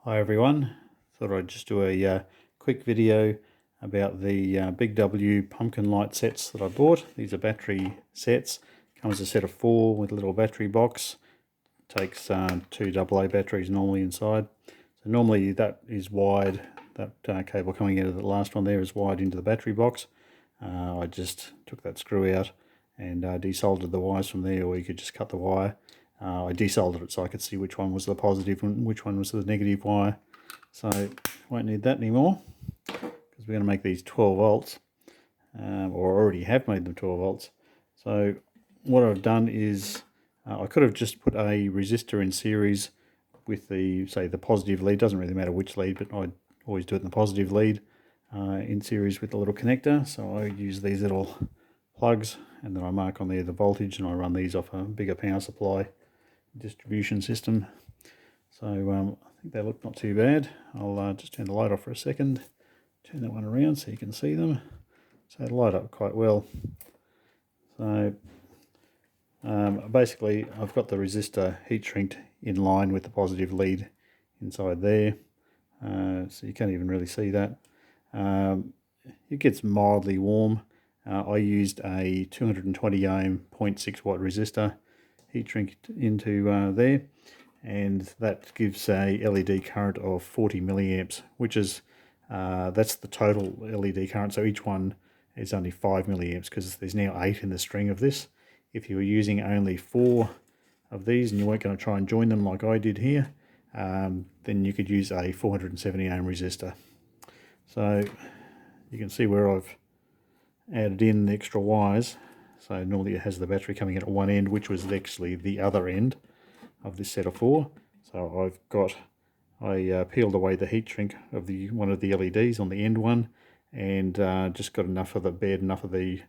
Hi everyone, thought I'd just do a quick video about the Big W pumpkin light sets that I bought. These are battery sets, comes a set of 4 with a little battery box, takes 2 AA batteries normally inside. So normally that is wide, that cable coming out of the last one there is wide into the battery box. I just took that screw out and desoldered the wires from there, or you could just cut the wire. I desoldered it so I could see which one was the positive and which one was the negative wire. So won't need that anymore because we're going to make these 12 volts, or already have made them 12 volts. So what I've done is I could have just put a resistor in series with the, say, the positive lead. Doesn't really matter which lead, but I always do it in the positive lead in series with the little connector. So I use these little plugs and then I mark on there the voltage, and I run these off a bigger power supply distribution system. So I think they look not too bad. I'll just turn the light off for a second, turn that one around so you can see them. So they light up quite well. So basically I've got the resistor heat shrinked in line with the positive lead inside there, so you can't even really see that. It gets mildly warm. I used a 220 ohm 0.6 watt resistor heat shrink into there, and that gives a LED current of 40 milliamps, which is that's the total LED current. So each one is only 5 milliamps because there's now 8 in the string of this. If you were using only 4 of these and you weren't going to try and join them like I did here, then you could use a 470 ohm resistor. So you can see where I've added in the extra wires. So normally it has the battery coming in at one end, which was actually the other end of this set of 4. So I peeled away the heat shrink of one of the LEDs on the end one, and just got enough of the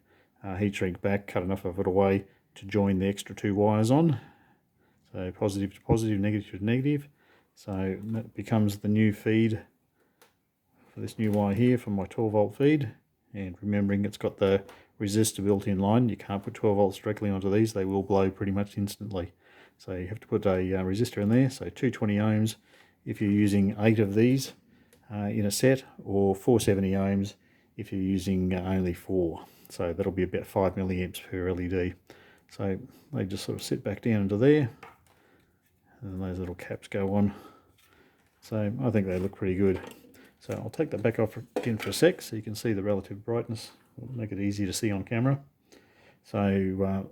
heat shrink back, cut enough of it away to join the extra 2 wires on. So positive to positive, negative to negative. So that becomes the new feed for this new wire here for my 12 volt feed. And remembering it's got the resistor built in line, you can't put 12 volts directly onto these, they will blow pretty much instantly. So you have to put a resistor in there, so 220 ohms if you're using 8 of these in a set, or 470 ohms if you're using only 4. So that'll be about 5 milliamps per LED. So they just sort of sit back down into there, and those little caps go on. So I think they look pretty good. So I'll take that back off again for a sec so you can see the relative brightness. It'll make it easy to see on camera. So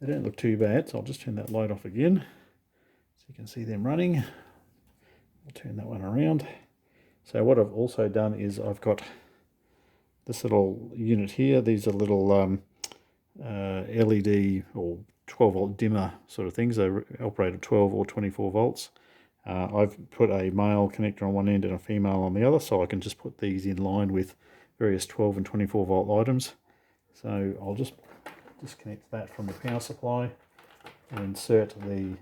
they don't look too bad, so I'll just turn that light off again so you can see them running. I'll turn that one around. So what I've also done is I've got this little unit here. These are little LED or 12 volt dimmer sort of things. They operate at 12 or 24 volts. I've put a male connector on one end and a female on the other, so I can just put these in line with various 12 and 24 volt items. So I'll just disconnect that from the power supply and insert the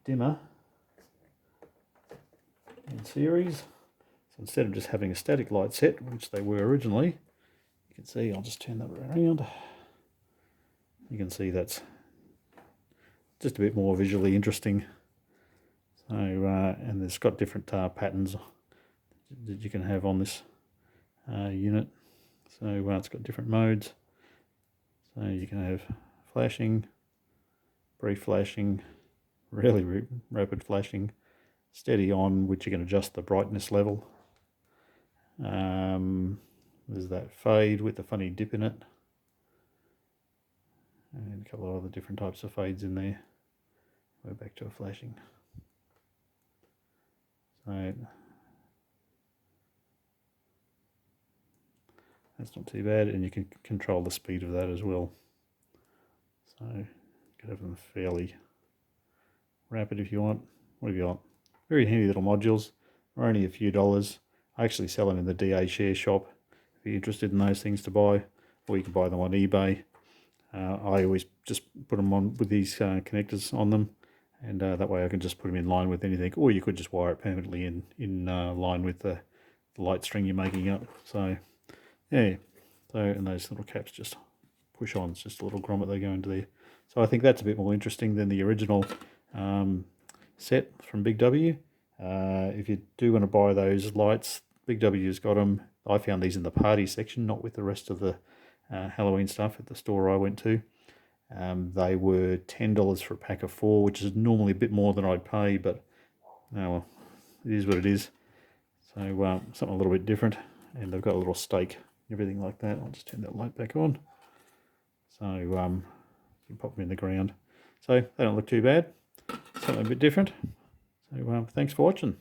dimmer in series. So instead of just having a static light set, which they were originally, you can see, I'll just turn that around. You can see that's just a bit more visually interesting. So, and it's got different patterns that you can have on this unit. So it's got different modes. So you can have flashing, brief flashing, really rapid flashing, steady on, which you can adjust the brightness level. There's that fade with the funny dip in it, and a couple of other different types of fades in there. We're back to a flashing. So that's not too bad, and you can control the speed of that as well. So you can have them fairly rapid if you want, whatever you want. Very handy little modules. They're only a few dollars. I actually sell them in the DA share shop if you're interested in those things to buy, or you can buy them on eBay. I always just put them on with these connectors on them, and that way I can just put them in line with anything, or you could just wire it permanently in line with the light string you're making up. So yeah, so, and those little caps just push on. It's just a little grommet they go into there. So I think that's a bit more interesting than the original set from Big W. If you do want to buy those lights, Big W's got them. I found these in the party section, not with the rest of the Halloween stuff at the store I went to. They were $10 for a pack of 4, which is normally a bit more than I'd pay, but oh well, it is what it is. So something a little bit different, and they've got a little stake, everything like that. I'll just turn that light back on. So you can pop them in the ground. So they don't look too bad. Something a bit different. So thanks for watching.